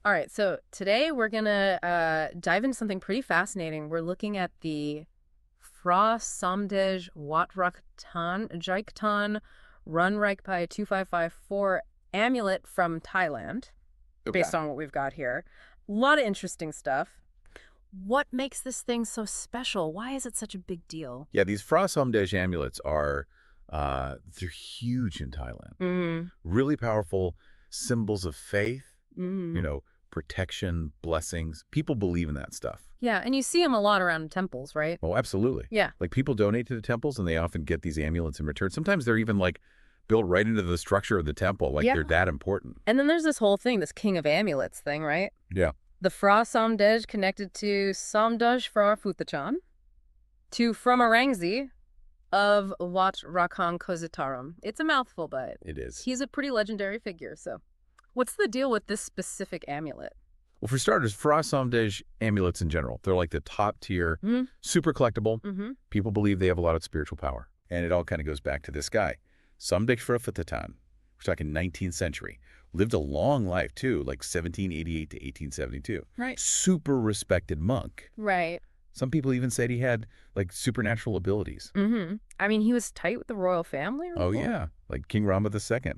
All right, so today we're gonna dive into something pretty fascinating. We're looking at the Phra Somdej Wat Rakang Jaek Taan Run Reich Pai 2554 amulet from Thailand, Okay. based on what we've got here. A lot of interesting stuff. What makes this thing so special? Why is it such a big deal? Yeah, these Phra Somdej amulets are they're huge in Thailand. Mm. Really powerful symbols of faith, you Mm. know, protection, blessings. People believe in that stuff. Yeah, and you see them a lot around temples, right? Oh, absolutely. Yeah. Like people donate to the temples and they often get these amulets in return. Sometimes they're even like built right into the structure of the temple, like Yeah. they're that important. And then there's this whole thing, this king of amulets thing, right? Yeah. The Phra Somdej connected to Somdet Phra Phutthachan, to Phrommarangsi of Wat Rakang Kositaram. It's a mouthful, but It is. he's a pretty legendary figure. So what's the deal with this specific amulet? Well, for starters, Phra Somdej amulets in general, they're like the top tier, Mm-hmm. super collectible. Mm-hmm. People believe they have a lot of spiritual power. And it all kind of goes back to this guy, Somdet Phra Phutthachan, we're talking 19th century. Lived a long life, too, like 1788 to 1872. Right. Super respected monk. Right. Some people even said he had, like, supernatural abilities. Mm-hmm. I mean, he was tight with the royal family, or Oh, what? yeah, like King Rama II.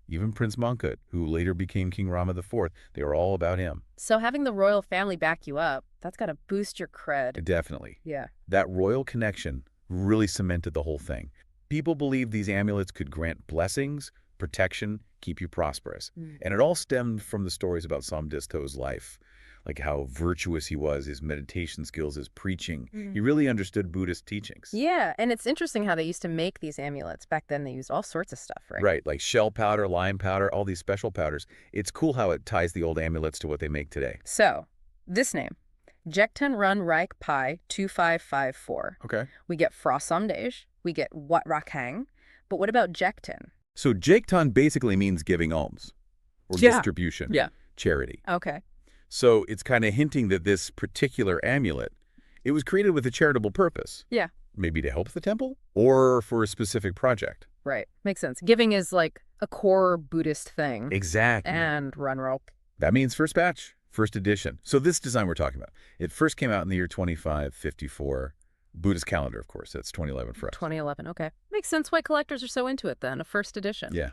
Even Prince Mongkut, who later became King Rama IV. They were all about him. So having the royal family back you up, that's got to boost your cred. Definitely. Yeah. That royal connection really cemented the whole thing. People believed these amulets could grant blessings, protection, keep you prosperous. Mm. And it all stemmed from the stories about Somdet To's life, like how virtuous he was, his meditation skills, his preaching. He really understood Buddhist teachings. Yeah, and it's interesting how they used to make these amulets. Back then they used all sorts of stuff, right? Right, like shell powder, lime powder, all these special powders. It's cool how it ties the old amulets to what they make today. So, this name, Jaek Taan Run Reich Pai 2554. Okay. We get Phra Somdej, we get Wat Rakang, but what about Jaek Taan? So Jaek Taan basically means giving alms or Yeah. distribution, Yeah. charity. Okay. So it's kind of hinting that this particular amulet, it was created with a charitable purpose. Yeah. Maybe to help the temple or for a specific project. Right. Makes sense. Giving is like a core Buddhist thing. Exactly. And run rope. That means first batch, first edition. So this design we're talking about, it first came out in the year 2554. Buddhist calendar, of course. That's 2011 for us. 2011. Okay. Makes sense why collectors are so into it then. A first edition. Yeah.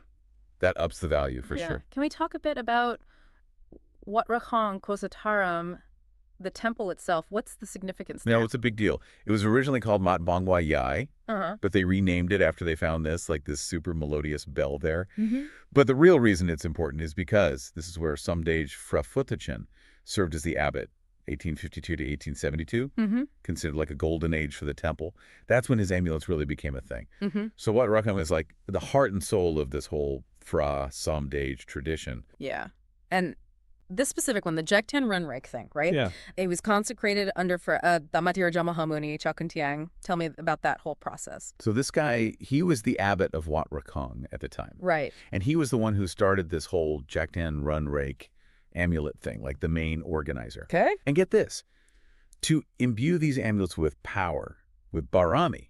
That ups the value for sure. Can we talk a bit about Wat Rakang Kositaram, the temple itself? What's the significance there? No, it's a big deal. It was originally called Mat Bangwa Yai, Uh-huh. but they renamed it after they found this, like this super melodious bell there. Mm-hmm. But the real reason it's important is because this is where Somdet Phra Phutthachan served as the abbot, 1852 to 1872, Mm-hmm. considered like a golden age for the temple. That's when his amulets really became a thing. Mm-hmm. So Wat Rakang is like the heart and soul of this whole Phra Somdej tradition. Yeah. And this specific one, the Jaek Taan Run Reich thing, right? Yeah. It was consecrated under for Damatir Jamahamuni Chakuntiang. Tell me about that whole process. So this guy, he was the abbot of Wat Rakang at the time. Right. And he was the one who started this whole Jaek Taan Run Reich amulet thing, like the main organizer. Okay. And get this, to imbue these amulets with power, with barami,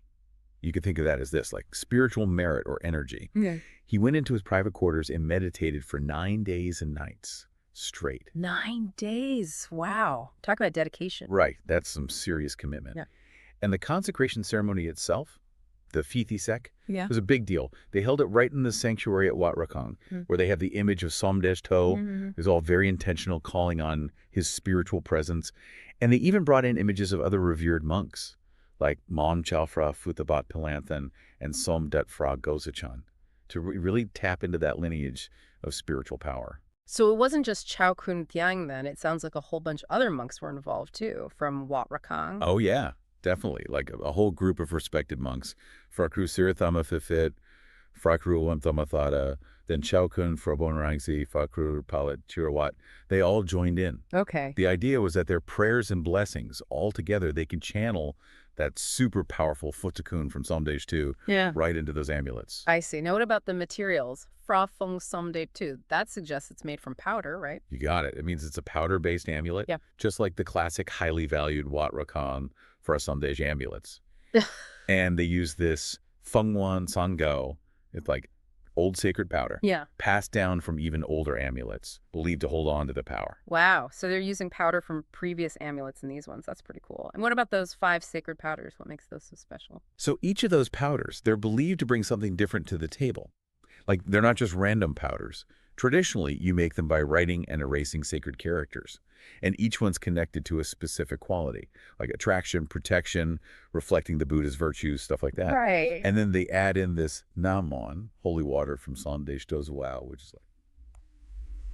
you could think of that as this, like spiritual merit or energy. Yeah. He went into his private quarters and meditated for 9 days and nights straight. 9 days. Wow. Talk about dedication. Right, that's some serious commitment. Yeah. And the consecration ceremony itself, the Phithisek, Yeah. was a big deal. They held it right in the sanctuary at Wat Rakang, where they have the image of Somdet To. Mm-hmm. It was all very intentional, calling on his spiritual presence. And they even brought in images of other revered monks, like Somdet Phra Phutthachan and Somdet Phra Phutthachan, to really tap into that lineage of spiritual power. So it wasn't just Chao Kun Tiang then. It sounds like a whole bunch of other monks were involved too, from Wat Rakang. Oh, yeah, definitely. Like a whole group of respected monks. Phra Sirathama Fifit, Phra Thamathata, then Chao Kun Phrommarangsi, Phra Palit Chirawat. They all joined in. Okay. The idea was that their prayers and blessings, all together, they can channel that super powerful Phutthachan from Somdet To right into those amulets. I see. Now what about the materials? Phra Fung Somdet To. That suggests it's made from powder, right? You got it. It means it's a powder-based amulet, Yeah. just like the classic highly valued Wat Rakang Phra Somdej amulets. And they use this Fengwan Sango. It's like old sacred powder, Yeah. passed down from even older amulets, believed to hold on to the power. Wow. So they're using powder from previous amulets in these ones. That's pretty cool. And what about those 5 sacred powders? What makes those so special? So each of those powders, they're believed to bring something different to the table. Like, they're not just random powders. Traditionally, you make them by writing and erasing sacred characters, and each one's connected to a specific quality, like attraction, protection, reflecting the Buddha's virtues, stuff like that. Right. And then they add in this namon, holy water from Somdet To, which is like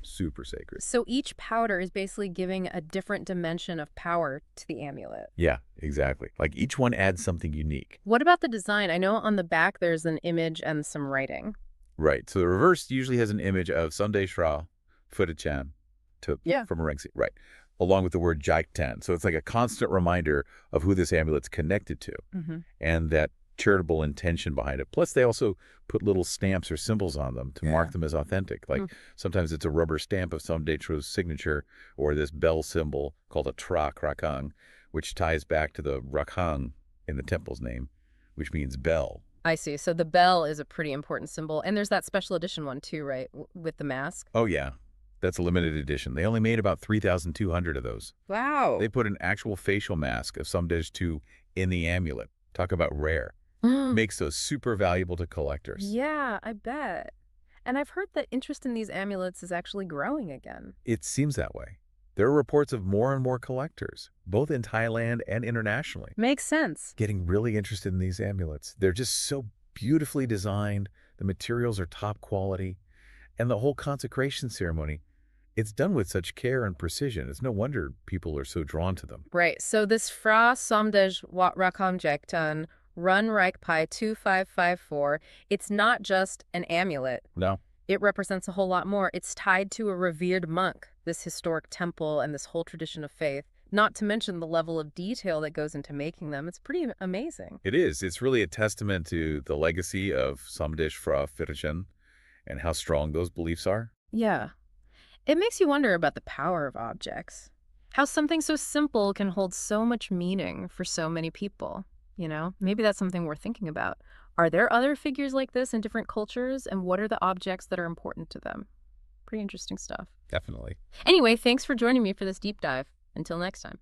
super sacred. So each powder is basically giving a different dimension of power to the amulet. Yeah, exactly. Like, each one adds something unique. What about the design? I know on the back there's an image and some writing. Right. So the reverse usually has an image of Somdet Phra Phutthachan to Yeah. Phrommarangsi, right, along with the word Jaek Taan. So it's like a constant reminder of who this amulet's connected to and that charitable intention behind it. Plus, they also put little stamps or symbols on them to mark them as authentic. Like, sometimes it's a rubber stamp of Somdet To's signature, or this bell symbol called a Wat Rakang, which ties back to the Rakang in the temple's name, which means bell. I see. So the bell is a pretty important symbol. And there's that special edition one too, right? With the mask. Oh, yeah. That's a limited edition. They only made about 3,200 of those. Wow. They put an actual facial mask of Somdet To in the amulet. Talk about rare. Makes those super valuable to collectors. Yeah, I bet. And I've heard that interest in these amulets is actually growing again. It seems that way. There are reports of more and more collectors, both in Thailand and internationally, Makes sense. getting really interested in these amulets. They're just so beautifully designed. The materials are top quality. And the whole consecration ceremony, it's done with such care and precision. It's no wonder people are so drawn to them. Right. So this Phra Somdej Wat Rakang Jaek Run Reich Pi 2554, it's not just an amulet. No? It represents a whole lot more. It's tied to a revered monk, this historic temple, and this whole tradition of faith. Not to mention the level of detail that goes into making them. It's pretty amazing. It is. It's really a testament to the legacy of Somdet Phra Phutthachan and how strong those beliefs are. Yeah. It makes you wonder about the power of objects. How something so simple can hold so much meaning for so many people. You know, maybe that's something worth thinking about. Are there other figures like this in different cultures, and what are the objects that are important to them? Pretty interesting stuff. Definitely. Anyway, thanks for joining me for this deep dive. Until next time.